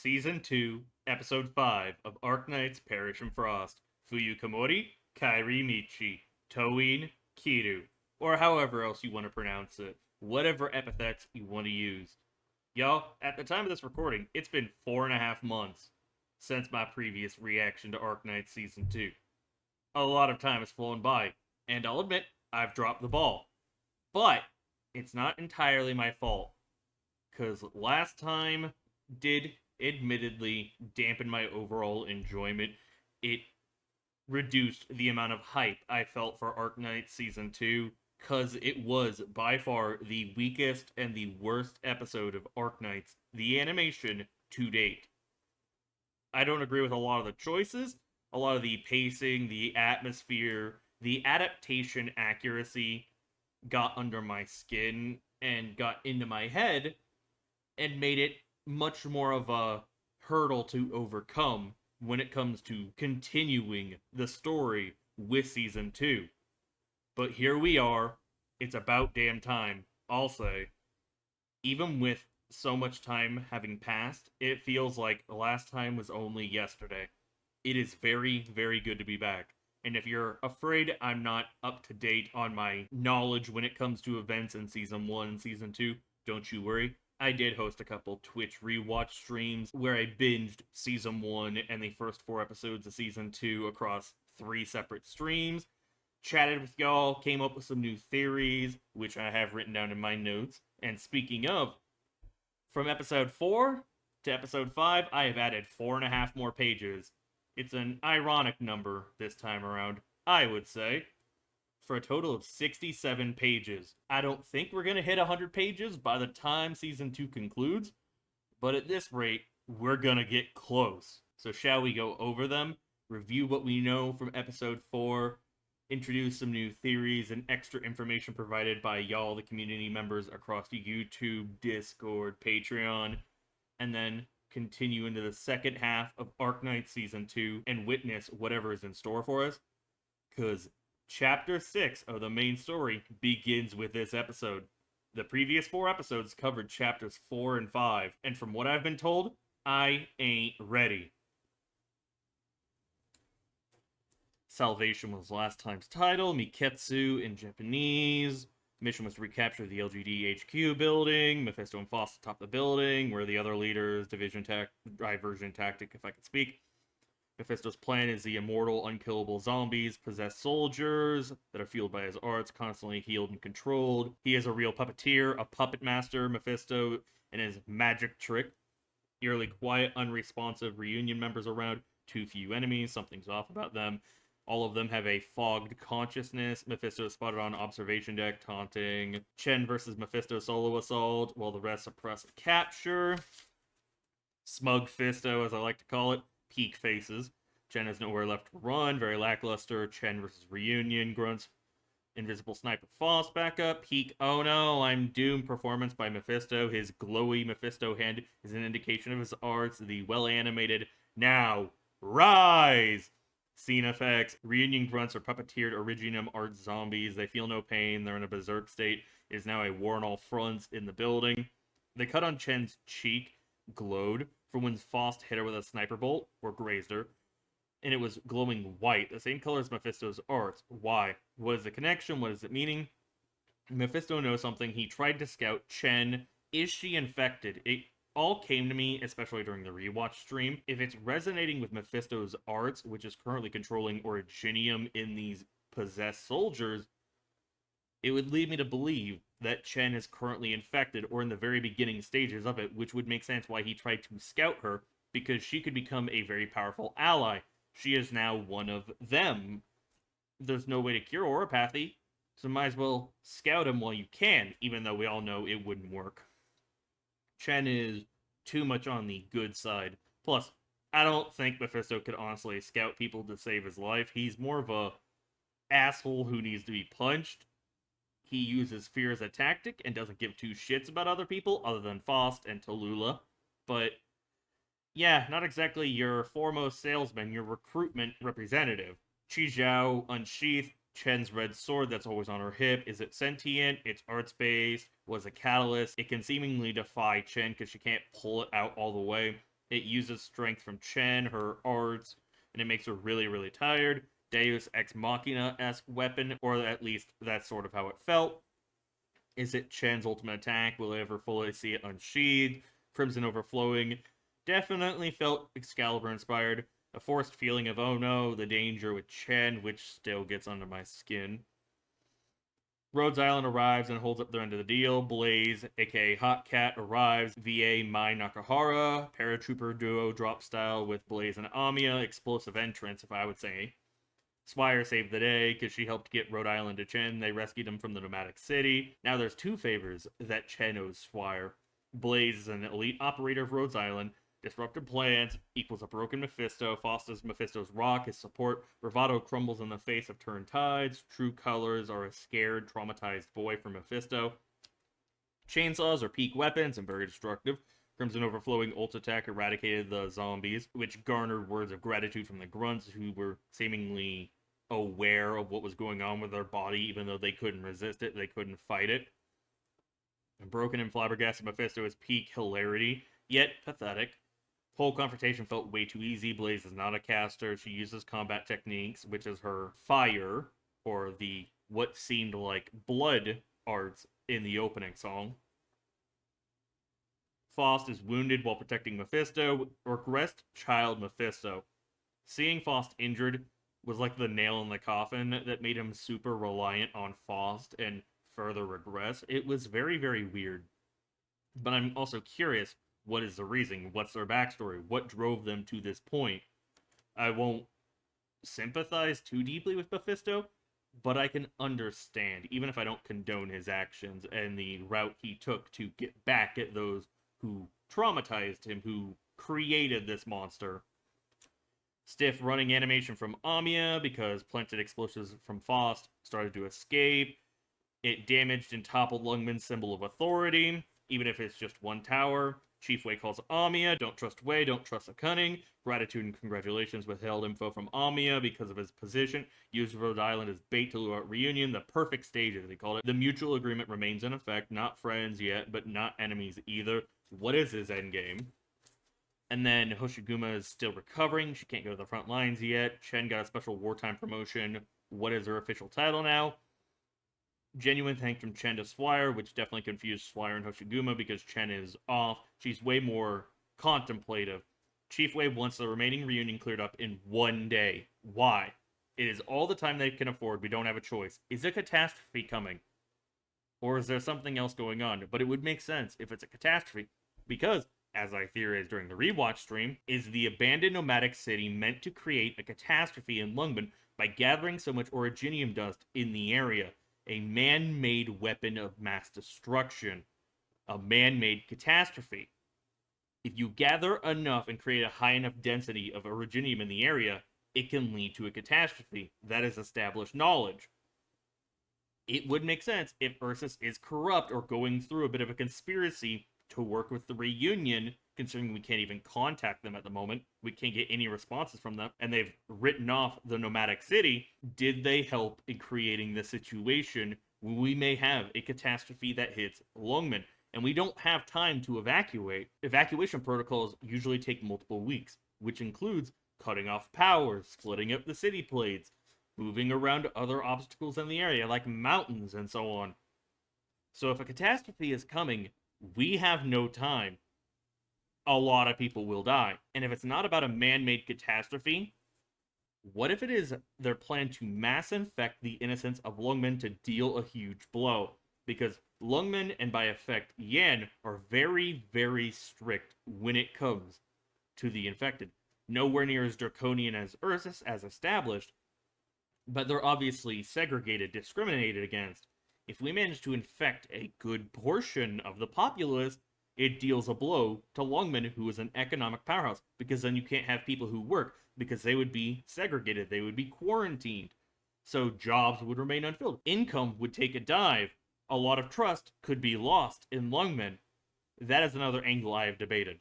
Season 2, Episode 5 of Arknights Perish in Frost, Fuyukomori, Kaerimichi, Touin, Kiro, or however else you want to pronounce it, whatever epithets you want to use. Y'all, at the time of this recording, it's been 4.5 months since my previous reaction to Arknights Season 2. A lot of time has flown by, and I'll admit, I've dropped the ball. But, it's not entirely my fault, because last time did admittedly dampen my overall enjoyment. It reduced the amount of hype I felt for Arknights Season 2, because it was by far the weakest and the worst episode of Arknights, the animation, to date. I don't agree with a lot of the choices, a lot of the pacing, the atmosphere, the adaptation accuracy got under my skin and got into my head and made it much more of a hurdle to overcome when it comes to continuing the story with Season 2. But here we are. It's about damn time, I'll say. Even with so much time having passed, it feels like the last time was only yesterday. It is very, very good to be back. And if you're afraid I'm not up to date on my knowledge when it comes to events in Season 1 and Season 2, don't you worry. I did host a couple Twitch rewatch streams where I binged Season 1 and the first 4 episodes of Season 2 across 3 separate streams, chatted with y'all, came up with some new theories, which I have written down in my notes. And speaking of, from Episode 4 to Episode 5, I have added 4.5 more pages. It's an ironic number this time around, I would say, for a total of 67 pages. I don't think we're going to hit 100 pages by the time Season 2 concludes, but at this rate, we're going to get close. So shall we go over them, review what we know from Episode 4, introduce some new theories and extra information provided by y'all, the community members across YouTube, Discord, Patreon, and then continue into the second half of Arknights Season 2 and witness whatever is in store for us. Because Chapter 6 of the main story begins with this episode. The previous 4 episodes covered Chapters 4 and 5, and from what I've been told, I ain't ready. Salvation was last time's title, Miketsu in Japanese. Mission was to recapture the LGD HQ building, Mephisto and Faust atop the building, where the other leaders, diversion tactic, if I could speak. Mephisto's plan is the immortal, unkillable zombies possess soldiers that are fueled by his arts, constantly healed and controlled. He is a real puppeteer, a puppet master, Mephisto, and his magic trick. Eerily quiet, unresponsive reunion members around, too few enemies, something's off about them. All of them have a fogged consciousness. Mephisto is spotted on observation deck, taunting. Chen versus Mephisto solo assault, while the rest suppress and capture. Smug Fisto, as I like to call it. Peak faces. Chen has nowhere left to run. Very lackluster. Chen versus reunion. Grunts. Invisible sniper Faust backup. Peak, oh no, I'm doomed performance by Mephisto. His glowy Mephisto hand is an indication of his arts. The well-animated, now, rise! Scene effects. Reunion grunts are puppeteered Originum art zombies. They feel no pain. They're in a berserk state. It is now a war on all fronts in the building. The cut on Chen's cheek glowed from when Faust hit her with a sniper bolt, or grazed her, and it was glowing white, the same color as Mephisto's arts. Why? What is the connection? What is it meaning? Mephisto knows something. He tried to scout Chen. Is she infected? It all came to me, especially during the rewatch stream. If it's resonating with Mephisto's arts, which is currently controlling Originium in these possessed soldiers, it would lead me to believe that Chen is currently infected or in the very beginning stages of it, which would make sense why he tried to scout her, because she could become a very powerful ally. She is now one of them. There's no way to cure oropathy, so might as well scout him while you can, even though we all know it wouldn't work. Chen is too much on the good side. Plus, I don't think Mephisto could honestly scout people to save his life. He's more of a asshole who needs to be punched. He uses fear as a tactic and doesn't give 2 shits about other people other than Faust and Tallulah. But yeah, not exactly your foremost salesman, your recruitment representative. Chi Zhao unsheathed Chen's red sword that's always on her hip. Is it sentient? It's arts-based. Was a catalyst. It can seemingly defy Chen because she can't pull it out all the way. It uses strength from Chen, her arts, and it makes her really, really tired. Deus Ex Machina-esque weapon, or at least that's sort of how it felt. Is it Chen's ultimate attack? Will I ever fully see it unsheathed? Crimson Overflowing definitely felt Excalibur-inspired. A forced feeling of, oh no, the danger with Chen, which still gets under my skin. Rhodes Island arrives and holds up their end of the deal. Blaze, aka Hot Cat, arrives. VA Mai Nakahara, paratrooper duo drop style with Blaze and Amiya. Explosive entrance, if I would say. Swire saved the day because she helped get Rhode Island to Chen. They rescued him from the nomadic city. Now there's two favors that Chen owes Swire. Blaze is an elite operator of Rhodes Island. Disrupted plans equals a broken Mephisto. Fosters Mephisto's rock, his support. Bravado crumbles in the face of turned tides. True colors are a scared, traumatized boy for Mephisto. Chainsaws are peak weapons and very destructive. Crimson Overflowing ult attack eradicated the zombies, which garnered words of gratitude from the grunts who were seemingly aware of what was going on with their body, even though they couldn't resist it, they couldn't fight it. And Broken and Flabbergasted Mephisto is peak hilarity, yet pathetic. Whole confrontation felt way too easy. Blaze is not a caster. She uses combat techniques, which is her fire, or the what seemed like blood arts in the opening song. Faust is wounded while protecting Mephisto. Regressed child Mephisto. Seeing Faust injured was like the nail in the coffin that made him super reliant on Faust and further regress. It was very, very weird. But I'm also curious, what is the reason? What's their backstory? What drove them to this point? I won't sympathize too deeply with Mephisto, but I can understand, even if I don't condone his actions and the route he took to get back at those who traumatized him, who created this monster. Stiff running animation from Amiya because planted explosives from Faust started to escape. It damaged and toppled Lungman's symbol of authority, even if it's just one tower. Chief Wei calls Amiya, don't trust Wei, don't trust the cunning. Gratitude and congratulations withheld info from Amiya because of his position. Used Rhode Island as bait to lure out reunion, the perfect stage as he called it. The mutual agreement remains in effect, not friends yet, but not enemies either. What is his endgame? And then Hoshiguma is still recovering, she can't go to the front lines yet. Chen got a special wartime promotion. What is her official title now? Genuine thanks from Chen to Swire, which definitely confused Swire and Hoshiguma because Chen is off. She's way more contemplative. Chief Wei wants the remaining reunion cleared up in 1 day. Why? It is all the time they can afford. We don't have a choice. Is a catastrophe coming? Or is there something else going on? But it would make sense if it's a catastrophe. Because, as I theorized during the rewatch stream, is the abandoned nomadic city meant to create a catastrophe in Lungmen by gathering so much originium dust in the area? A man-made weapon of mass destruction. A man-made catastrophe. If you gather enough and create a high enough density of originium in the area, it can lead to a catastrophe. That is established knowledge. It would make sense if Ursus is corrupt or going through a bit of a conspiracy to work with the reunion, considering we can't even contact them at the moment. We can't get any responses from them, and they've written off the nomadic city. Did they help in creating the situation where we may have a catastrophe that hits Lungmen? And we don't have time to evacuate. Evacuation protocols usually take multiple weeks, which includes cutting off power, splitting up the city plates, moving around other obstacles in the area, like mountains and so on. So if a catastrophe is coming, we have no time. A lot of people will die. And if it's not about a man-made catastrophe, what if it is their plan to mass infect the innocents of Lungmen to deal a huge blow? Because Lungmen, and by effect Yan, are very, very strict when it comes to the infected. Nowhere near as draconian as Ursus, as established, but they're obviously segregated, discriminated against. If we manage to infect a good portion of the populace, it deals a blow to Lungmen, who is an economic powerhouse, because then you can't have people who work, because they would be segregated, they would be quarantined. So jobs would remain unfilled. Income would take a dive. A lot of trust could be lost in Lungmen. That is another angle I have debated.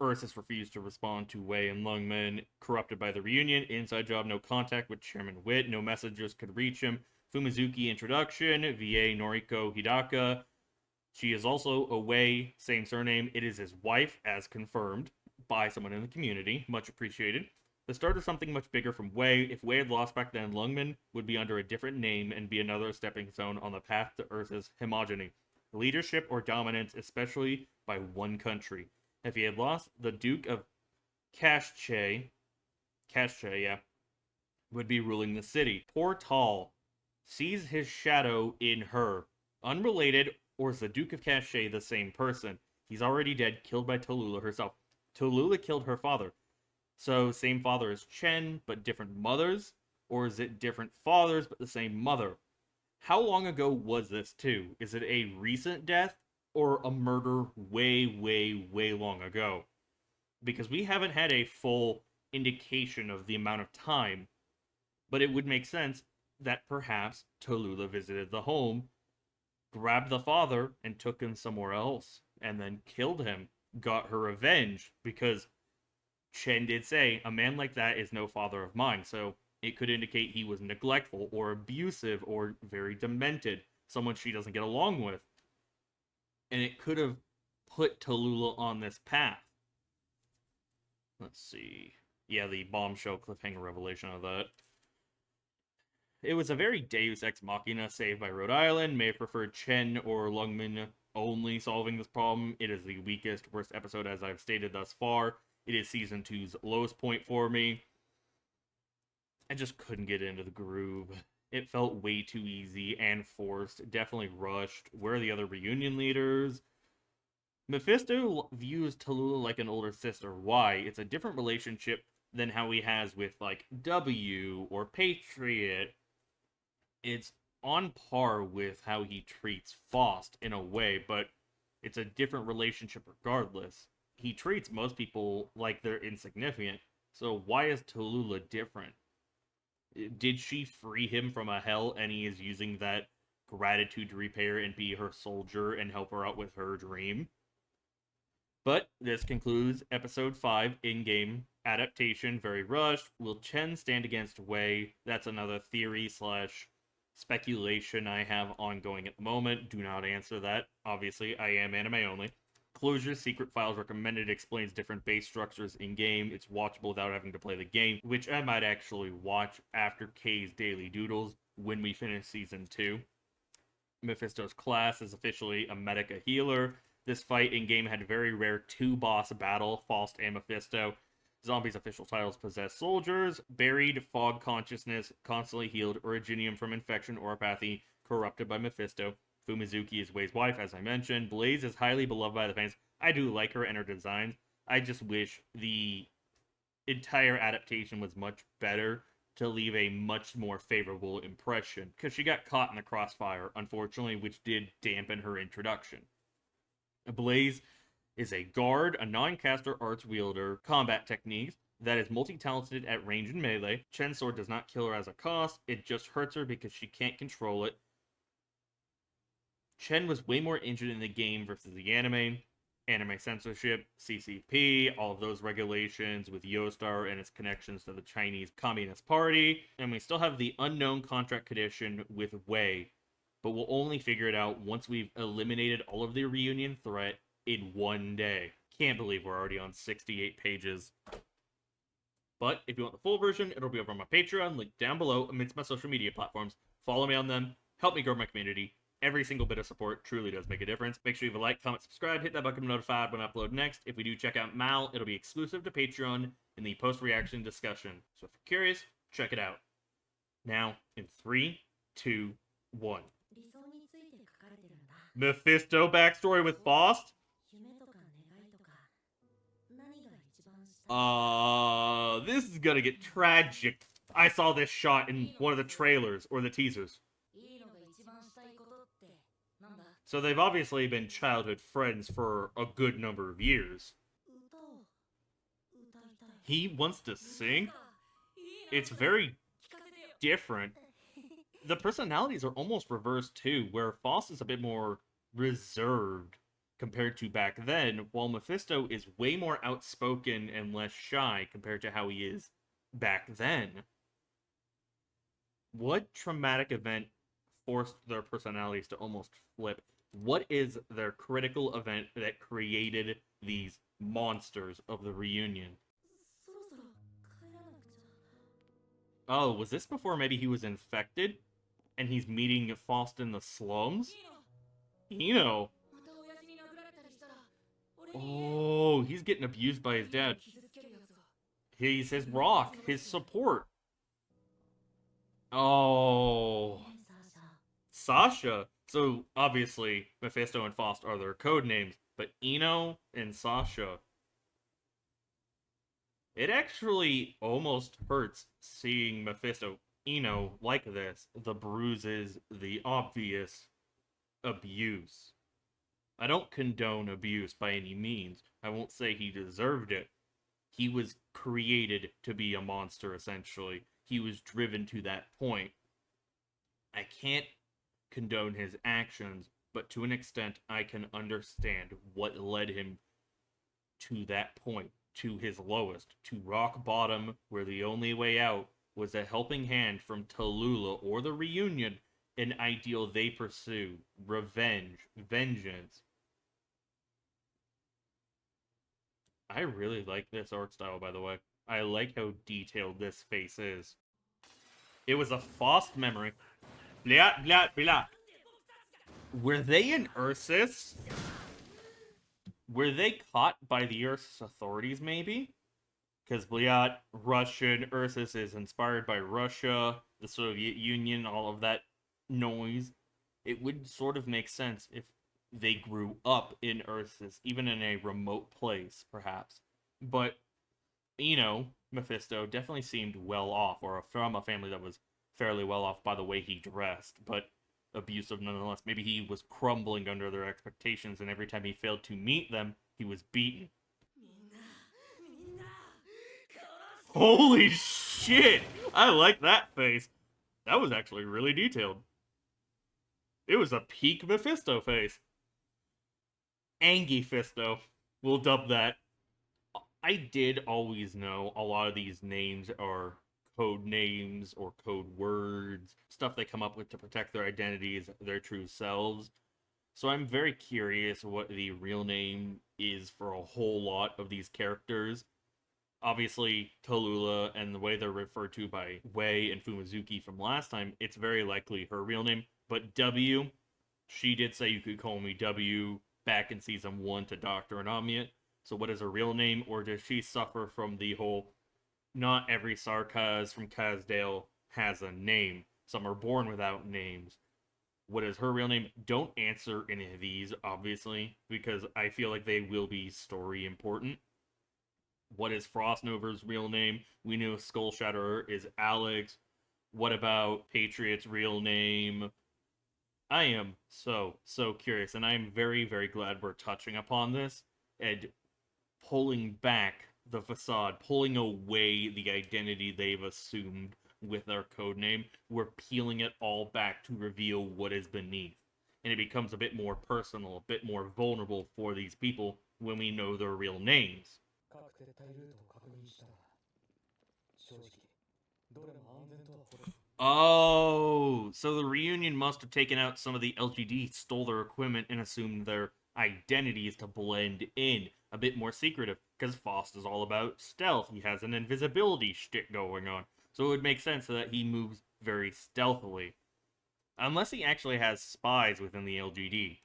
Ursus refused to respond to Wei and Lungmen, corrupted by the reunion. Inside job, no contact with Chairman Witt, no messengers could reach him. Fumizuki introduction, VA Noriko Hidaka. She is also away, same surname. It is his wife, as confirmed by someone in the community. Much appreciated. The start of something much bigger from Wei. If Wei had lost back then, Lungmen would be under a different name and be another stepping stone on the path to Earth's homogeny. Leadership or dominance, especially by one country. If he had lost, the Duke of Kashche, yeah, would be ruling the city. Poor Tal sees his shadow in her. Unrelated, or is the Duke of Kashche the same person? He's already dead, killed by Tallulah herself. Tallulah killed her father. So, same father as Chen, but different mothers? Or is it different fathers, but the same mother? How long ago was this, too? Is it a recent death, or a murder way, way, way long ago? Because we haven't had a full indication of the amount of time, but it would make sense that perhaps Tallulah visited the home, grabbed the father, and took him somewhere else, and then killed him, got her revenge, because Chen did say, a man like that is no father of mine, so it could indicate he was neglectful, or abusive, or very demented, someone she doesn't get along with. And it could have put Tallulah on this path. Let's see. Yeah, the bombshell cliffhanger revelation of that. It was a very Deus Ex Machina saved by Rhode Island. May have preferred Chen or Lungmen only solving this problem. It is the weakest, worst episode as I've stated thus far. It is Season 2's lowest point for me. I just couldn't get into the groove. It felt way too easy and forced. Definitely rushed. Where are the other reunion leaders? Mephisto views Tallulah like an older sister. Why? It's a different relationship than how he has with, like, W or Patriot. It's on par with how he treats Faust in a way, but it's a different relationship regardless. He treats most people like they're insignificant, so why is Tallulah different? Did she free him from a hell and he is using that gratitude to repay her and be her soldier and help her out with her dream? But this concludes episode 5, in-game adaptation, very rushed. Will Chen stand against Wei? That's another theory slash speculation I have ongoing at the moment. Do not answer that. Obviously, I am anime only. Closure Secret Files recommended explains different base structures in-game. It's watchable without having to play the game, which I might actually watch after K's Daily Doodles when we finish Season 2. Mephisto's class is officially a medica healer. This fight in-game had a very rare two-boss battle, Faust and Mephisto. Zombies' official titles possess soldiers, buried, fog consciousness, constantly healed, originium from infection or apathy, corrupted by Mephisto. Fumizuki is Wei's wife, as I mentioned. Blaze is highly beloved by the fans. I do like her and her designs. I just wish the entire adaptation was much better to leave a much more favorable impression, because she got caught in the crossfire, unfortunately, which did dampen her introduction. Blaze is a guard, a non-caster arts wielder, combat techniques that is multi-talented at range and melee. Chen's sword does not kill her as a cost, it just hurts her because she can't control it. Chen was way more injured in the game versus the anime. Anime censorship, CCP, all of those regulations with Yostar and its connections to the Chinese Communist Party. And we still have the unknown contract condition with Wei, but we'll only figure it out once we've eliminated all of the reunion threat in one day. Can't believe we're already on 68 pages. But if you want the full version, it'll be over on my Patreon, linked down below amidst my social media platforms. Follow me on them, help me grow my community. Every single bit of support truly does make a difference. Make sure you have a like, comment, subscribe, hit that button to be notified when I upload next. If we do check out Mal, it'll be exclusive to Patreon in the post-reaction discussion. So if you're curious, check it out. Now, in 3, 2, 1. Mephisto backstory with Faust? This is gonna get tragic. I saw this shot in one of the trailers, or the teasers. So they've obviously been childhood friends for a good number of years. He wants to sing? It's very different. The personalities are almost reversed too, where Faust is a bit more reserved compared to back then, while Mephisto is way more outspoken and less shy compared to how he is back then. What traumatic event forced their personalities to almost flip? What is their critical event that created these monsters of the reunion? Oh, was this before maybe he was infected? And he's meeting Faust in the slums? ENO! Oh, he's getting abused by his dad. He's his rock, his support. Oh. Sasha. So, obviously, Mephisto and Faust are their code names, but ENO and Sasha. It actually almost hurts seeing Mephisto, ENO, like this. The bruises, the obvious abuse. I don't condone abuse by any means. I won't say he deserved it. He was created to be a monster, essentially. He was driven to that point. I can't condone his actions, but to an extent, I can understand what led him to that point, to his lowest, to rock bottom, where the only way out was a helping hand from Tallulah or the reunion, an ideal they pursue, revenge, vengeance. I really like this art style, by the way. I like how detailed this face is. It was a Faust memory. Blah, blah, blah. Were they in Ursus? Were they caught by the Ursus authorities, maybe? Because Bliat, Russian, Ursus is inspired by Russia, the Soviet Union, all of that noise. It would sort of make sense if they grew up in Ursus, even in a remote place, perhaps. But, Mephisto definitely seemed well off, or from a family that was fairly well off by the way he dressed, but abusive nonetheless. Maybe he was crumbling under their expectations, and every time he failed to meet them, he was beaten. Holy shit! I like that face. That was actually really detailed. It was a peak Mephisto face. Angifisto. We'll dub that. I did always know a lot of these names are code names or code words, stuff they come up with to protect their identities, their true selves. So I'm very curious what the real name is for a whole lot of these characters. Obviously, Tallulah and the way they're referred to by Wei and Fumizuki from last time, it's very likely her real name. But W, she did say you could call me W back in season 1 to Dr. Anamiya. So what is her real name? Or does she suffer from the whole, not every Sarkaz from Kazdale has a name. Some are born without names. What is her real name? Don't answer any of these, obviously, because I feel like they will be story important. What is Frostnover's real name? We know Skull Shatterer is Alex. What about Patriot's real name? I am so curious, and I am very, very glad we're touching upon this and pulling back the facade, pulling away the identity they've assumed with their codename. We're peeling it all back to reveal what is beneath. And it becomes a bit more personal, a bit more vulnerable for these people when we know their real names. Oh, so the reunion must have taken out some of the LGD, stole their equipment, and assumed their identities to blend in. A bit more secretive, because Faust is all about stealth. He has an invisibility shtick going on. So it would make sense that he moves very stealthily. Unless he actually has spies within the LGD.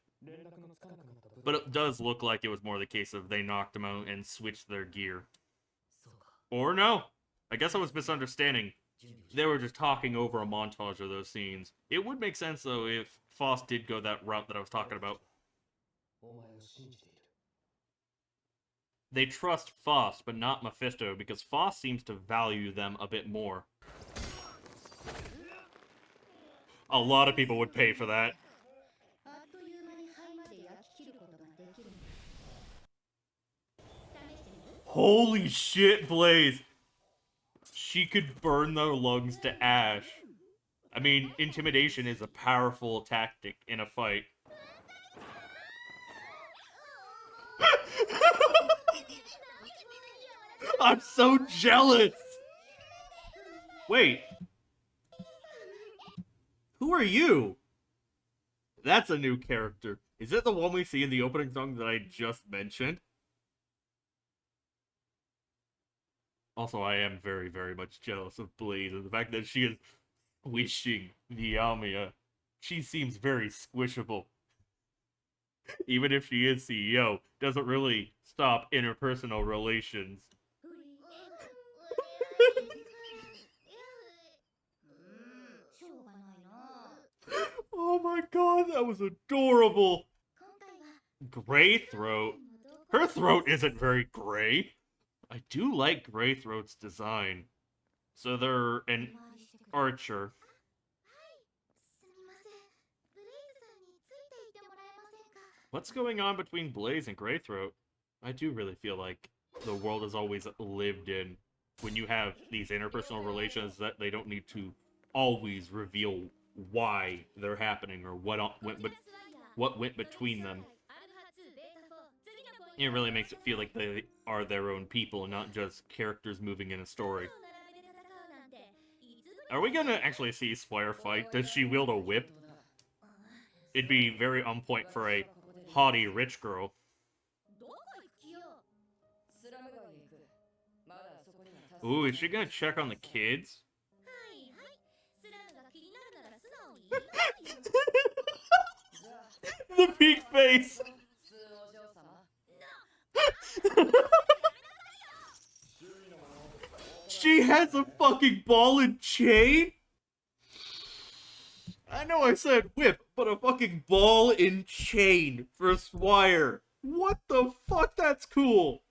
But it does look like it was more the case of they knocked him out and switched their gear. Or no. I guess I was misunderstanding. They were just talking over a montage of those scenes. It would make sense, though, if Faust did go that route that I was talking about. They trust Faust, but not Mephisto, because Faust seems to value them a bit more. A lot of people would pay for that. Holy shit, Blaze! She could burn their lungs to ash. I mean, intimidation is a powerful tactic in a fight. I'm so jealous! Wait. Who are you? That's a new character. Is it the one we see in the opening song that I just mentioned? Also, I am very, very much jealous of Blaze and the fact that she is squishing Miyamiya. She seems very squishable. Even if she is CEO, doesn't really stop interpersonal relations. Oh my god, that was adorable! Gray Throat? Her throat isn't very gray. I do like Gray Throat's design. So they're an archer. What's going on between Blaze and Gray Throat? I do really feel like the world has always lived in when you have these interpersonal relations that they don't need to always reveal why they're happening or what went between them. It really makes it feel like they are their own people and not just characters moving in a story. Are we gonna actually see Squire fight? Does she wield a whip? It'd be very on point for a haughty rich girl. Ooh, is she gonna check on the kids? The peak face! She has a fucking ball and chain? I know I said whip, but a fucking ball and chain for Squire. What the fuck? That's cool.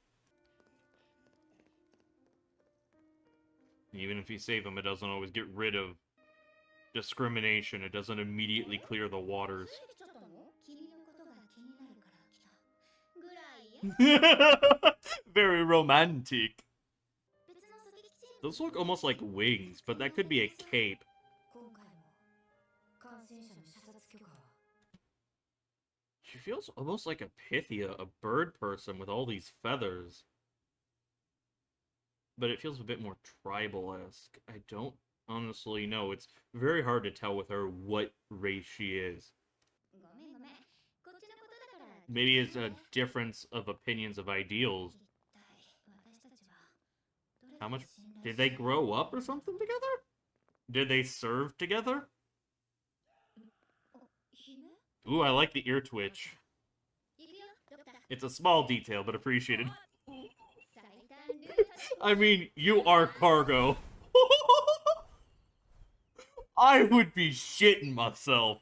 Even if you save him, it doesn't always get rid of discrimination. It doesn't immediately clear the waters. Very romantic. Those look almost like wings, but that could be a cape. She feels almost like a Pythia, a bird person with all these feathers. But it feels a bit more tribal-esque. I don't honestly know. It's very hard to tell with her what race she is. Maybe it's a difference of opinions of ideals. How much... Did they grow up or something together? Did they serve together? Ooh, I like the ear twitch. It's a small detail, but appreciated. I mean, you are cargo. I would be shitting myself.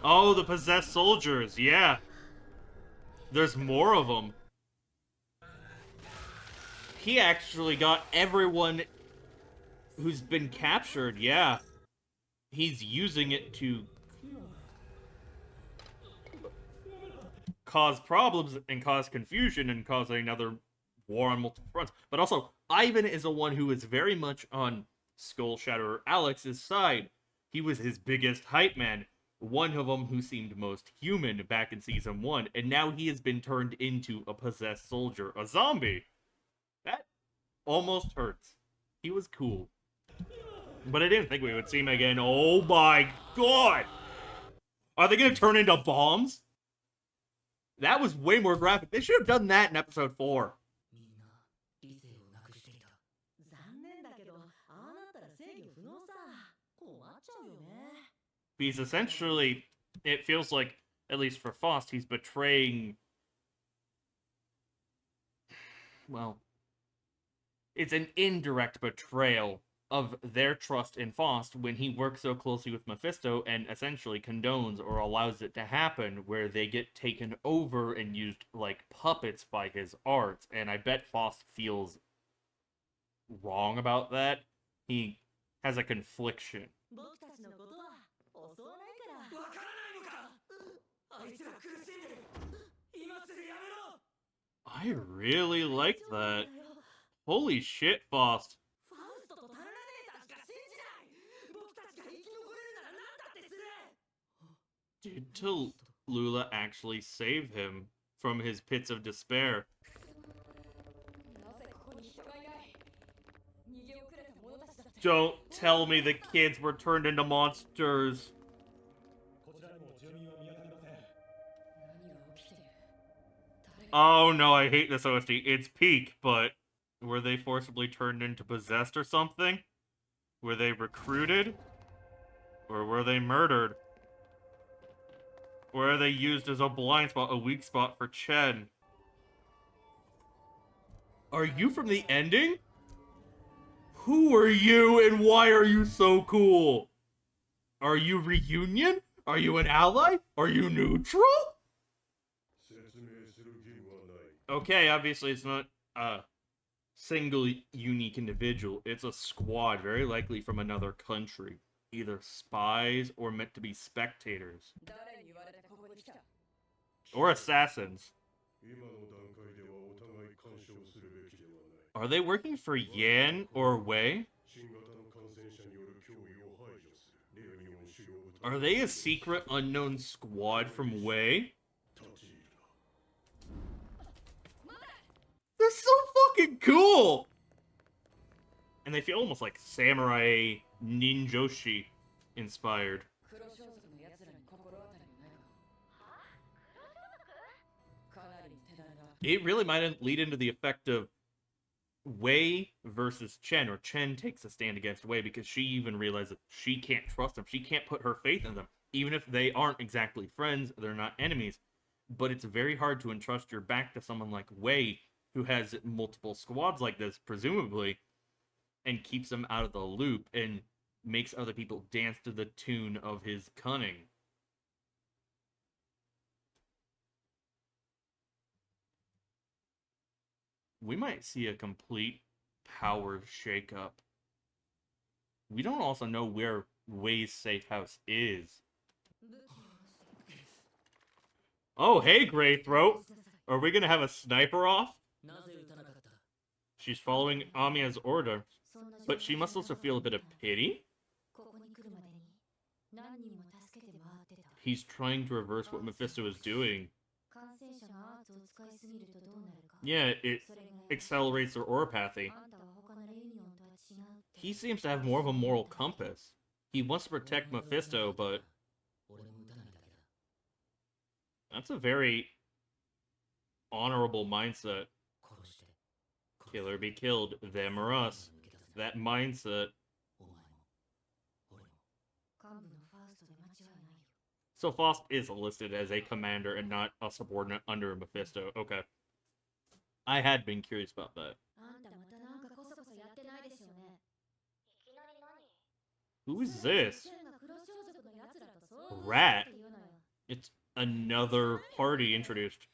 Oh, the possessed soldiers, yeah. There's more of them. He actually got everyone who's been captured, yeah. He's using it to cause problems and cause confusion and cause another war on multiple fronts. But also, Ivan is the one who is very much on Skull Shatterer Alex's side. He was his biggest hype man, one of them who seemed most human back in Season 1, and now he has been turned into a possessed soldier, a zombie. That almost hurts. He was cool. But I didn't think we would see him again. Oh my god! Are they gonna turn into bombs? That was way more graphic. They should have done that in episode 4. Because essentially, it feels like, at least for Faust, he's betraying... Well, it's an indirect betrayal of their trust in Faust when he works so closely with Mephisto and essentially condones or allows it to happen where they get taken over and used like puppets by his art. And I bet Faust feels wrong about that. He has a confliction. I really like that. Holy shit, Faust. Did Tallulah actually save him from his pits of despair? Don't tell me the kids were turned into monsters. Oh no, I hate this OST. It's peak, but were they forcibly turned into possessed or something? Were they recruited? Or were they murdered? Or are they used as a blind spot, a weak spot for Chen? Are you from the ending? Who are you and why are you so cool? Are you Reunion? Are you an ally? Are you neutral? Okay, obviously it's not a single unique individual. It's a squad, very likely from another country. Either spies or meant to be spectators. Or assassins. Are they working for Yan or Wei? Are they a secret unknown squad from Wei? They're so fucking cool! And they feel almost like samurai ninjoshi inspired. It really might lead into the effect of Wei versus Chen, or Chen takes a stand against Wei because she even realizes that she can't trust them. She can't put her faith in them. Even if they aren't exactly friends, they're not enemies. But it's very hard to entrust your back to someone like Wei, who has multiple squads like this, presumably, and keeps them out of the loop and makes other people dance to the tune of his cunning. We might see a complete power shakeup. We don't also know where Wei's safe house is. Oh, hey, Greythroat. Are we gonna have a sniper off? She's following Amiya's order, but she must also feel a bit of pity? He's trying to reverse what Mephisto is doing. Yeah, it accelerates their oropathy. He seems to have more of a moral compass. He wants to protect Mephisto, but that's a very honorable mindset. Killer be killed, them or us. That mindset. So Faust is listed as a commander and not a subordinate under Mephisto. Okay. I had been curious about that. Who is this? Rat? It's another party introduced.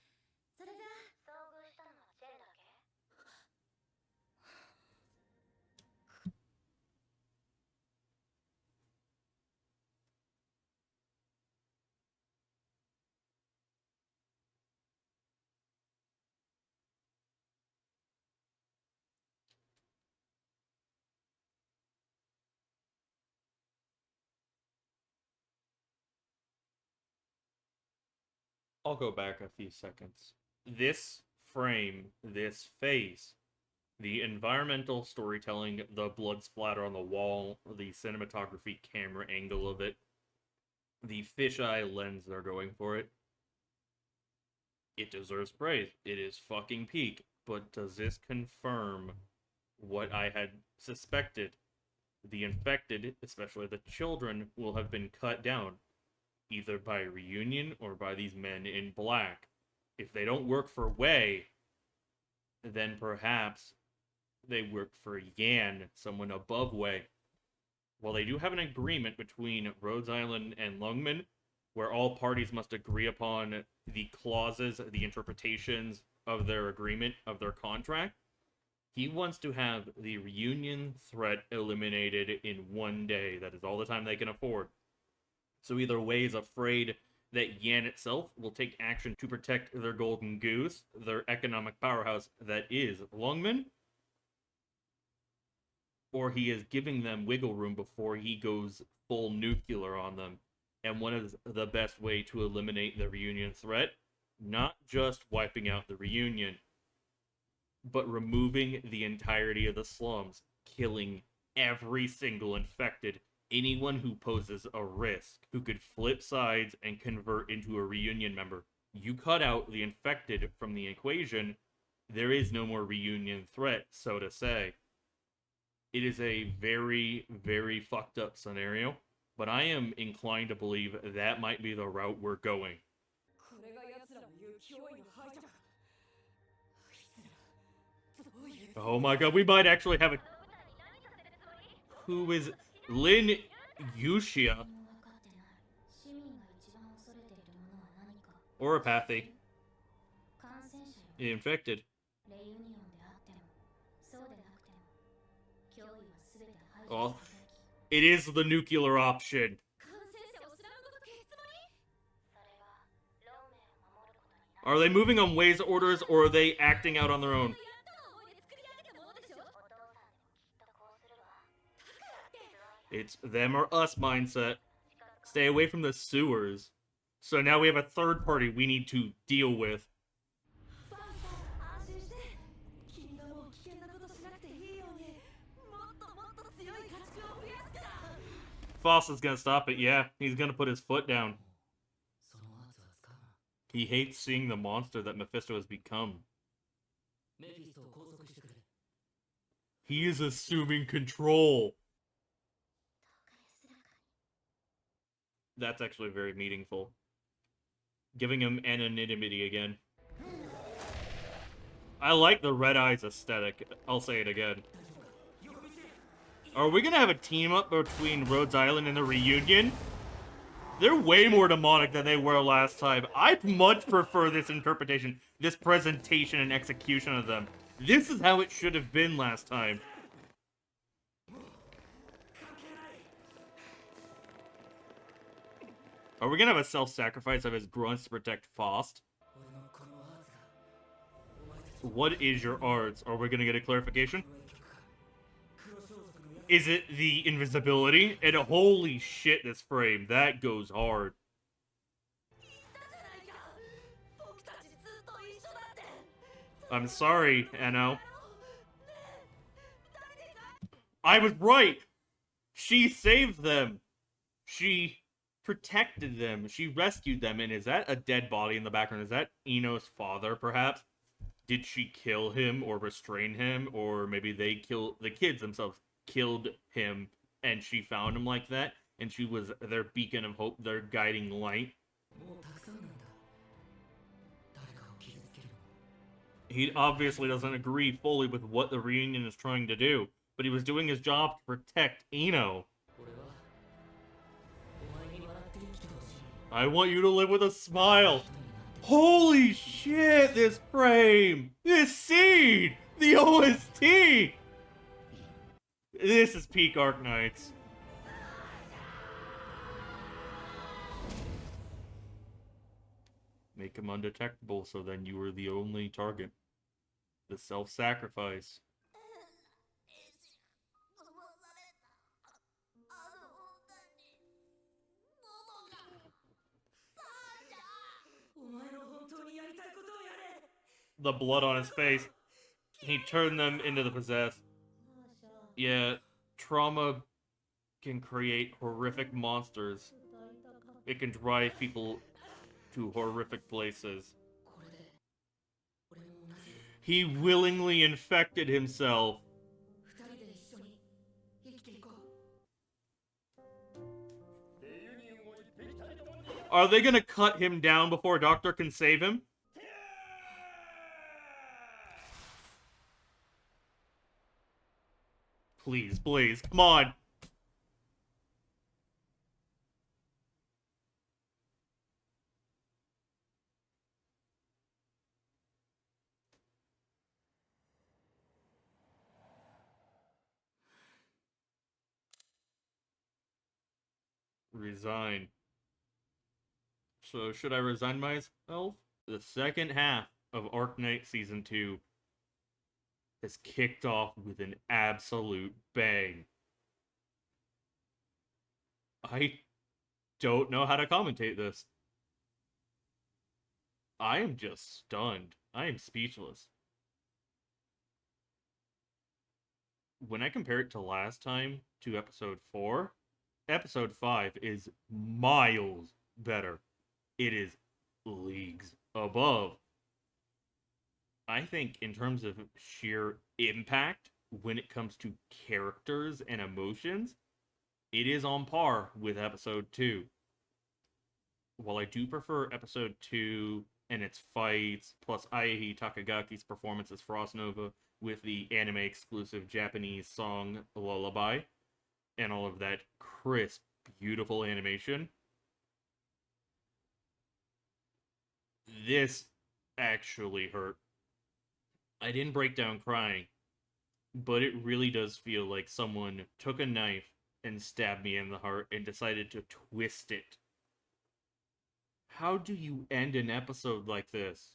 I'll go back a few seconds. This frame, this face, the environmental storytelling, the blood splatter on the wall, the cinematography camera angle of it, the fisheye lens they're going for it, it deserves praise. It is fucking peak. But does this confirm what I had suspected? The infected, especially the children, will have been cut down, either by Reunion or by these men in black. If they don't work for Wei, then perhaps they work for Yan, someone above Wei. While they do have an agreement between Rhodes Island and Lungmen, where all parties must agree upon the clauses, the interpretations of their agreement, of their contract, he wants to have the Reunion threat eliminated in one day. That is all the time they can afford. So either Wei is afraid that Yan itself will take action to protect their golden goose, their economic powerhouse that is Lungmen, or he is giving them wiggle room before he goes full nuclear on them. And one of the best way to eliminate the Reunion threat, not just wiping out the Reunion, but removing the entirety of the slums, killing every single infected, anyone who poses a risk, who could flip sides and convert into a Reunion member. You cut out the infected from the equation, there is no more reunion threat, so to say. It is a very, very fucked up scenario, but I am inclined to believe that might be the route we're going. Oh my god, we might actually have a... Who is... Lin Yushia? Oropathy. Infected. Oh, it is the nuclear option. Are they moving on Wei's orders, or are they acting out on their own? It's them or us mindset. Stay away from the sewers. So now we have a third party we need to deal with. Foster's gonna stop it, yeah. He's gonna put his foot down. He hates seeing the monster that Mephisto has become. He is assuming control. That's actually very meaningful. Giving him anonymity again. I like the red eyes aesthetic. I'll say it again. Are we gonna have a team up between Rhodes Island and the reunion? They're way more demonic than they were last time. I much prefer this interpretation, this presentation and execution of them. This is how it should have been last time. Are we gonna have a self-sacrifice of his grunts to protect Faust? What is your arts? Are we gonna get a clarification? Is it the invisibility? And holy shit, this frame. That goes hard. I'm sorry, ENO. I was right! She saved them! She protected them. She rescued them. And is that a dead body in the background? Is that ENO's father, perhaps? Did she kill him or restrain him? Or maybe they killed the kids themselves. Killed him, and she found him like that, and she was their beacon of hope, their guiding light. He obviously doesn't agree fully with what the reunion is trying to do, but he was doing his job to protect ENO. I want you to live with a smile. Holy shit, this frame! This scene! The OST! This is peak Arknights. Make him undetectable, so then you are the only target. The self-sacrifice. The blood on his face. He turned them into the possessed. Yeah, trauma can create horrific monsters. It can drive people to horrific places. He willingly infected himself. Are they gonna cut him down before Doctor can save him? Please, please, come on. Resign. So, should I resign myself? The second half of Arknight Season 2 has kicked off with an absolute bang. I don't know how to commentate this. I am just stunned. I am speechless. When I compare it to last time, to episode 4, episode 5 is miles better. It is leagues above. I think in terms of sheer impact, when it comes to characters and emotions, it is on par with episode 2. While I do prefer episode 2 and its fights, plus Aehi Takagaki's performance as Frost Nova with the anime exclusive Japanese song Lullaby, and all of that crisp, beautiful animation, this actually hurt. I didn't break down crying, but it really does feel like someone took a knife and stabbed me in the heart and decided to twist it. How do you end an episode like this?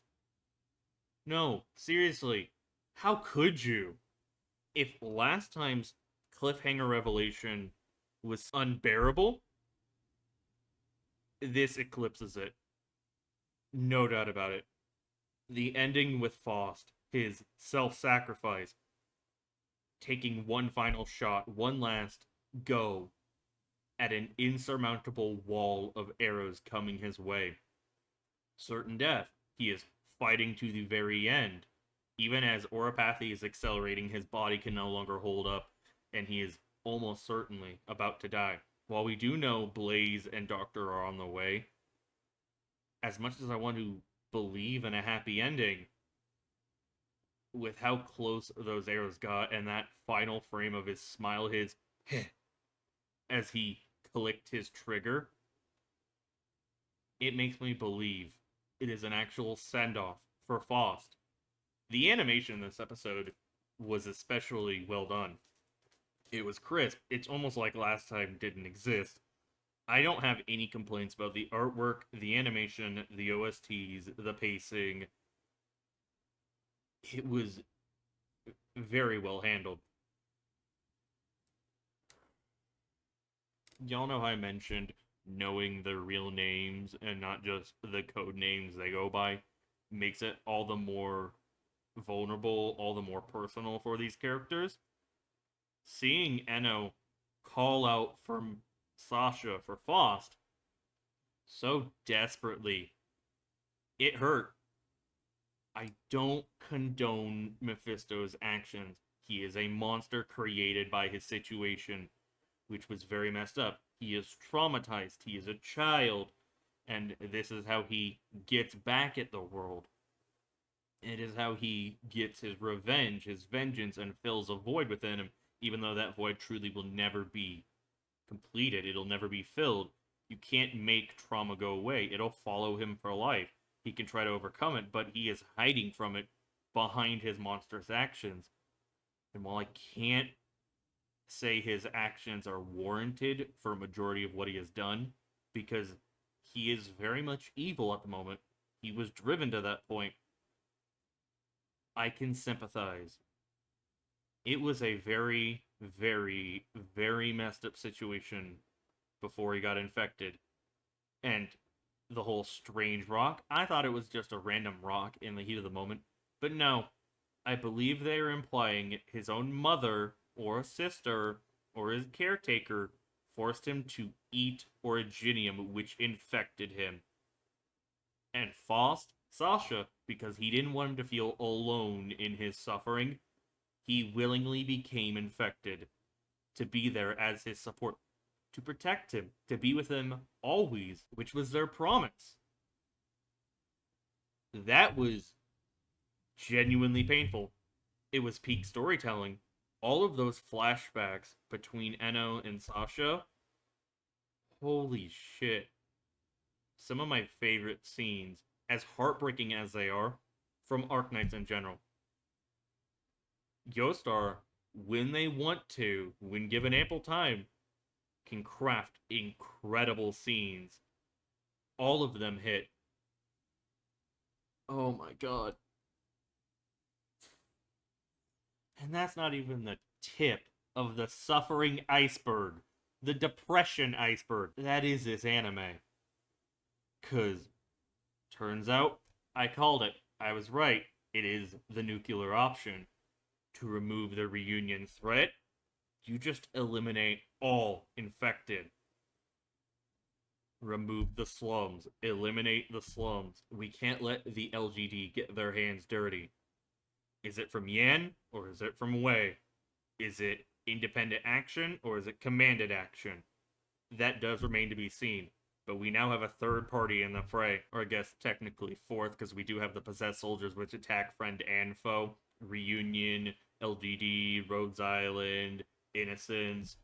No, seriously, how could you? If last time's cliffhanger revelation was unbearable, this eclipses it. No doubt about it. The ending with Faust, his self-sacrifice, taking one final shot, one last go at an insurmountable wall of arrows coming his way. Certain death. He is fighting to the very end. Even as Oripathy is accelerating, his body can no longer hold up, and he is almost certainly about to die. While we do know Blaze and Doctor are on the way, as much as I want to believe in a happy ending, with how close those arrows got and that final frame of his smile, his as he clicked his trigger, it makes me believe it is an actual send-off for Faust. The animation in this episode was especially well done. It was crisp. It's almost like last time didn't exist. I don't have any complaints about the artwork, the animation, the OSTs, the pacing. It was very well handled. Y'all know how I mentioned knowing their real names and not just the code names they go by makes it all the more vulnerable, all the more personal for these characters. Seeing ENO call out from Sasha for Faust so desperately, it hurt. I don't condone Mephisto's actions. He is a monster created by his situation, which was very messed up. He is traumatized. He is a child. And this is how he gets back at the world. It is how he gets his revenge, his vengeance, and fills a void within him, even though that void truly will never be completed. It'll never be filled. You can't make trauma go away. It'll follow him for life. He can try to overcome it, but he is hiding from it behind his monstrous actions. And while I can't say his actions are warranted for a majority of what he has done, because he is very much evil at the moment, he was driven to that point, I can sympathize. It was a very, very, very messed up situation before he got infected. And the whole strange rock, I thought it was just a random rock in the heat of the moment. But no, I believe they are implying his own mother, or a sister, or his caretaker, forced him to eat originium, which infected him. And Faust, Sasha, because he didn't want him to feel alone in his suffering, he willingly became infected to be there as his support, to protect him, to be with him always, which was their promise. That was genuinely painful. It was peak storytelling. All of those flashbacks between ENO and Sasha, holy shit. Some of my favorite scenes, as heartbreaking as they are, from Arknights in general. Yostar, when they want to, when given ample time, can craft incredible scenes. All of them hit. Oh my god. And that's not even the tip of the suffering iceberg. The depression iceberg. That is this anime. 'Cause, turns out, I called it. I was right. It is the nuclear option. To remove the reunion threat, you just eliminate all infected. remove the slums, eliminate the slums. We can't let the LGD get their hands dirty. Is it from Yan or is it from Wei? Is it independent action or is it commanded action? That does remain to be seen. But we now have a third party in the fray, or I guess technically fourth, because we do have the possessed soldiers which attack friend and foe. Reunion, LGD, Rhodes Island, Innocence.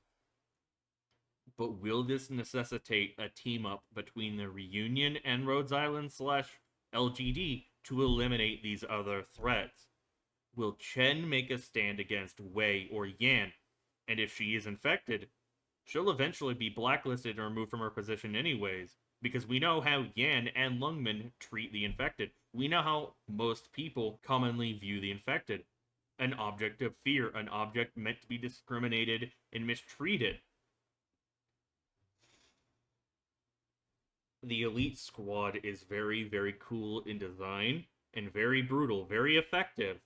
But will this necessitate a team up between the Reunion and Rhodes Island / LGD to eliminate these other threats? Will Chen make a stand against Wei or Yan? And if she is infected, she'll eventually be blacklisted and removed from her position anyways, because we know how Yan and Lungman treat the infected. We know how most people commonly view the infected. An object of fear, an object meant to be discriminated and mistreated. The Elite Squad is very, very cool in design, and very brutal, very effective.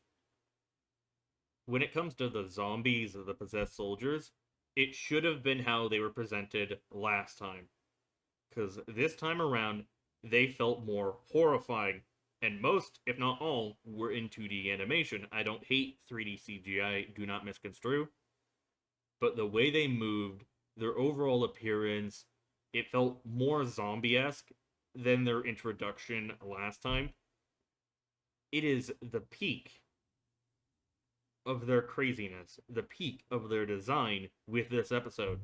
When it comes to the zombies or the possessed soldiers, it should have been how they were presented last time. Because this time around, they felt more horrifying. And most, if not all, were in 2D animation. I don't hate 3D CGI, do not misconstrue. But the way they moved, their overall appearance, it felt more zombie-esque than their introduction last time. It is the peak of their craziness, the peak of their design with this episode.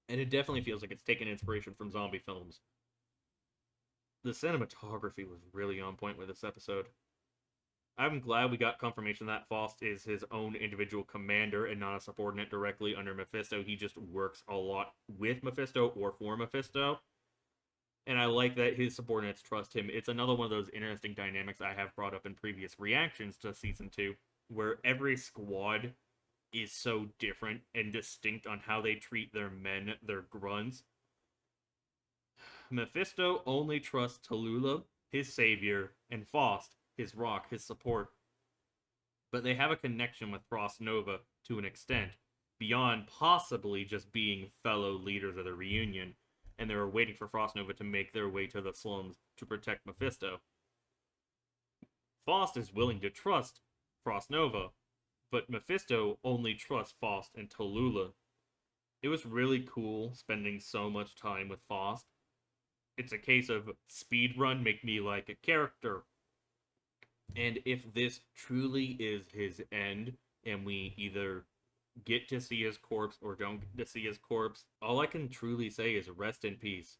And it definitely feels like it's taken inspiration from zombie films. The cinematography was really on point with this episode. I'm glad we got confirmation that Faust is his own individual commander and not a subordinate directly under Mephisto. He just works a lot with Mephisto or for Mephisto. And I like that his subordinates trust him. It's another one of those interesting dynamics I have brought up in previous reactions to Season 2, where every squad is so different and distinct on how they treat their men, their grunts. Mephisto only trusts Tallulah, his savior, and Faust, his rock, his support. But they have a connection with Frost Nova to an extent, beyond possibly just being fellow leaders of the Reunion, and they were waiting for Frost Nova to make their way to the slums to protect Mephisto. Faust is willing to trust Frost Nova, but Mephisto only trusts Faust and Tallulah. It was really cool spending so much time with Faust. It's a case of speedrun, make me like a character. And if this truly is his end, and we either get to see his corpse or don't get to see his corpse, all I can truly say is rest in peace,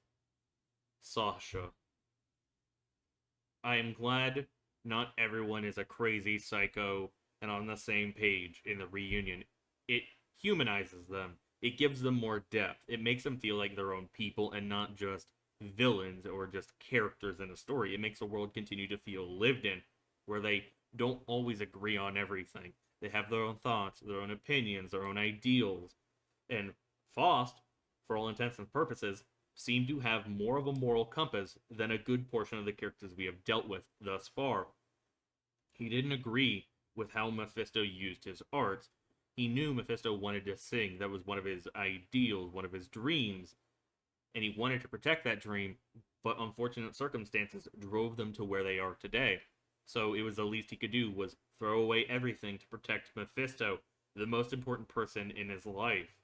Sasha. I am glad not everyone is a crazy psycho and on the same page in the Reunion. It humanizes them. It gives them more depth. It makes them feel like their own people and not just villains or just characters in a story. It makes the world continue to feel lived in, where they don't always agree on everything. They have their own thoughts, their own opinions, their own ideals. And Faust, for all intents and purposes, seemed to have more of a moral compass than a good portion of the characters we have dealt with thus far. He didn't agree with how Mephisto used his arts. He knew Mephisto wanted to sing. That was one of his ideals, one of his dreams. And he wanted to protect that dream, but unfortunate circumstances drove them to where they are today. So it was the least he could do was throw away everything to protect Mephisto, the most important person in his life.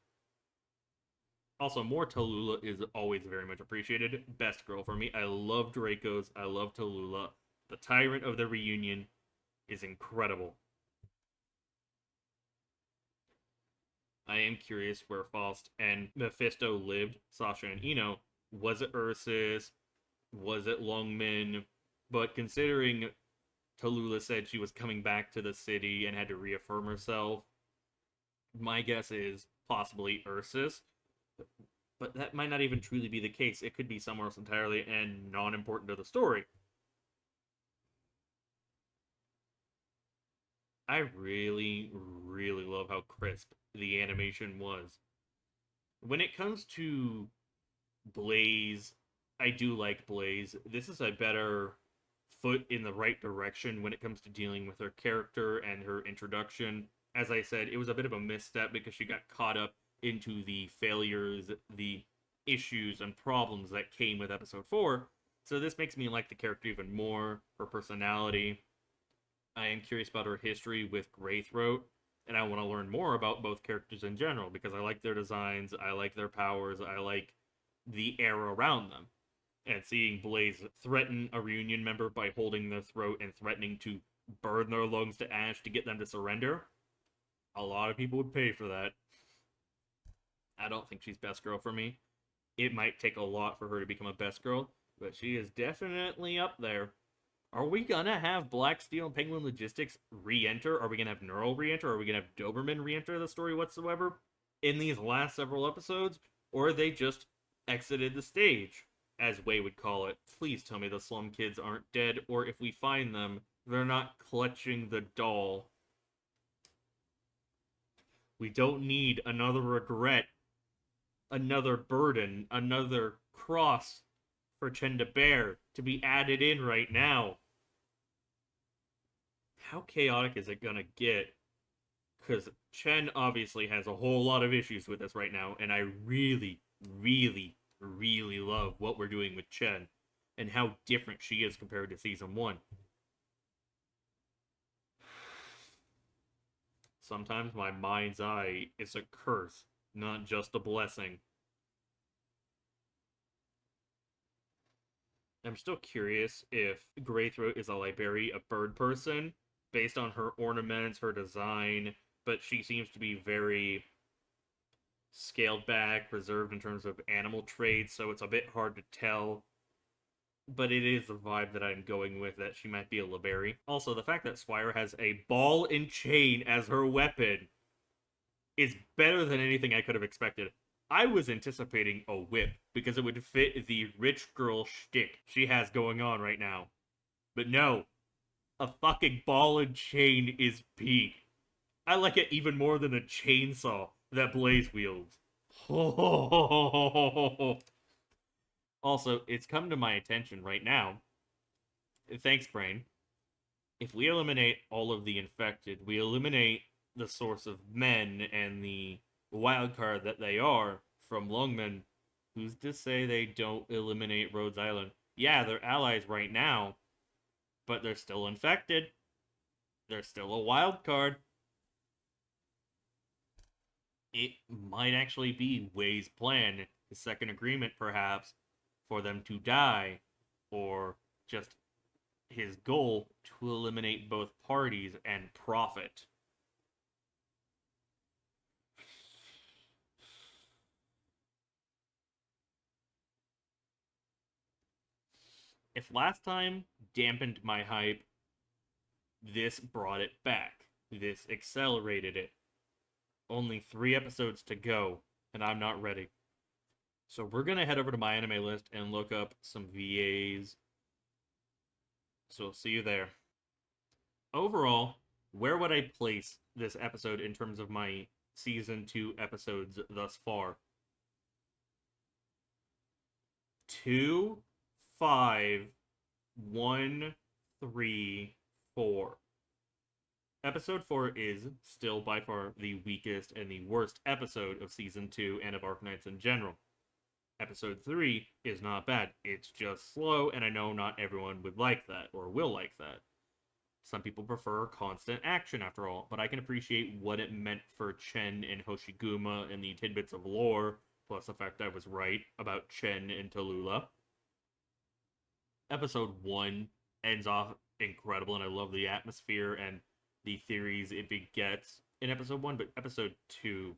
Also, more Tallulah is always very much appreciated. Best girl for me. I love Dracos. I love Tallulah. The tyrant of the Reunion is incredible. I am curious where Faust and Mephisto lived, Sasha and ENO. Was it Ursus? Was it Lungman? But considering Tallulah said she was coming back to the city and had to reaffirm herself, my guess is possibly Ursus. But that might not even truly be the case. It could be somewhere else entirely and non-important to the story. I really, really love how crisp the animation was. When it comes to Blaze, I do like Blaze. This is a better foot in the right direction when it comes to dealing with her character and her introduction. As I said, it was a bit of a misstep because she got caught up into the failures, the issues and problems that came with episode 4. So this makes me like the character even more, her personality. I am curious about her history with Greythroat, and I want to learn more about both characters in general because I like their designs, I like their powers, I like the era around them. And seeing Blaze threaten a reunion member by holding their throat and threatening to burn their lungs to ash to get them to surrender, a lot of people would pay for that. I don't think she's best girl for me. It might take a lot for her to become a best girl, but she is definitely up there. Are we gonna have Black Steel and Penguin Logistics re-enter? Are we gonna have Neural re-enter? Are we gonna have Doberman re-enter the story whatsoever in these last several episodes? Or are they just exited the stage, as Way would call it? Please tell me the Slum Kids aren't dead, or if we find them, they're not clutching the doll. We don't need another regret, another burden, another cross for Chen to bear to be added in right now. How chaotic is it gonna get? Because Chen obviously has a whole lot of issues with this right now, and I really, really, really love what we're doing with Chen and how different she is compared to season 1. Sometimes my mind's eye is a curse, not just a blessing. I'm still curious if Greythroat is a Liberi, a bird person, based on her ornaments, her design, but she seems to be very scaled back, reserved in terms of animal traits, so it's a bit hard to tell. But it is the vibe that I'm going with, that she might be a Liberi. Also, the fact that Swire has a ball and chain as her weapon is better than anything I could have expected. I was anticipating a whip, because it would fit the rich girl shtick she has going on right now. But no, a fucking ball and chain is peak. I like it even more than a chainsaw that Blaze wields. Also, it's come to my attention right now. Thanks, Brain. If we eliminate all of the infected, we eliminate the source of men and the wildcard that they are from Lungmen. Who's to say they don't eliminate Rhodes Island? Yeah, they're allies right now, but they're still infected. They're still a wild card. It might actually be Wei's plan, his second agreement perhaps, for them to die, or just his goal to eliminate both parties and profit. If last time dampened my hype, this brought it back. This accelerated it. Only 3 episodes to go, and I'm not ready. So we're going to head over to my anime list and look up some VAs. So I'll see you there. Overall, where would I place this episode in terms of my season 2 episodes thus far? 2, 5, 1, 3, 4. Episode 4 is still by far the weakest and the worst episode of Season 2 and of Arknights in general. Episode 3 is not bad. It's just slow, and I know not everyone would like that, or will like that. Some people prefer constant action, after all, but I can appreciate what it meant for Chen and Hoshiguma and the tidbits of lore, plus the fact I was right about Chen and Tallulah. Episode 1 ends off incredible, and I love the atmosphere and the theories it begets in episode 1, but episode 2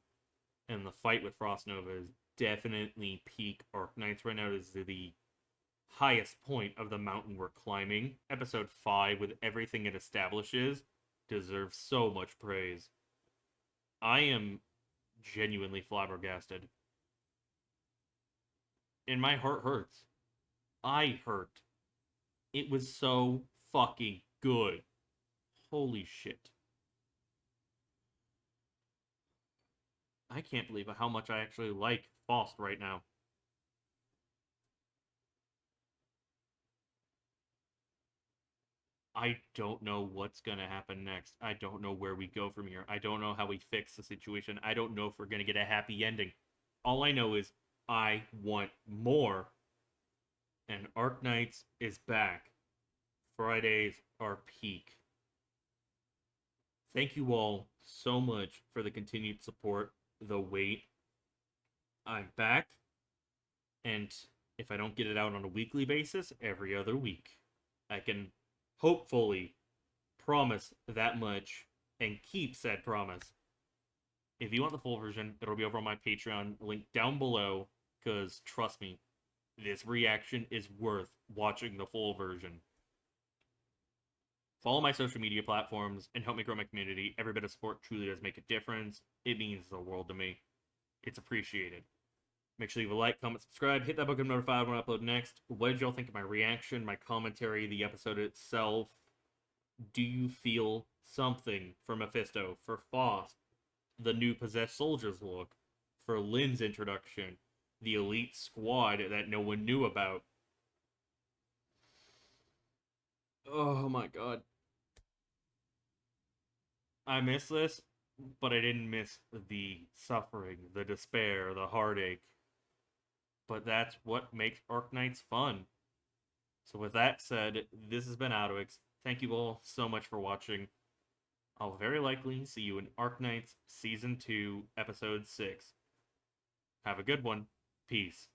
and the fight with Frost Nova is definitely peak Arknights right now. Is the highest point of the mountain we're climbing. Episode 5, with everything it establishes, deserves so much praise. I am genuinely flabbergasted. And my heart hurts. I hurt. It was so fucking good. Holy shit. I can't believe how much I actually like Faust right now. I don't know what's going to happen next. I don't know where we go from here. I don't know how we fix the situation. I don't know if we're going to get a happy ending. All I know is I want more. And Arknights is back. Fridays are peak. Thank you all so much for the continued support, the wait. I'm back, and if I don't get it out on a weekly basis, every other week. I can hopefully promise that much and keep said promise. If you want the full version, it'll be over on my Patreon, link down below, because trust me, this reaction is worth watching the full version. Follow my social media platforms and help me grow my community. Every bit of support truly does make a difference. It means the world to me. It's appreciated. Make sure you leave a like, comment, subscribe, hit that bell to get notified when I upload next. What did y'all think of my reaction, my commentary, the episode itself? Do you feel something for Mephisto, for Faust, the new possessed soldiers look, for Lynn's introduction, the elite squad that no one knew about? Oh my god. I miss this, but I didn't miss the suffering, the despair, the heartache. But that's what makes Arknights fun. So with that said, this has been AlduicS. Thank you all so much for watching. I'll very likely see you in Arknights Season 2, Episode 6. Have a good one. Peace.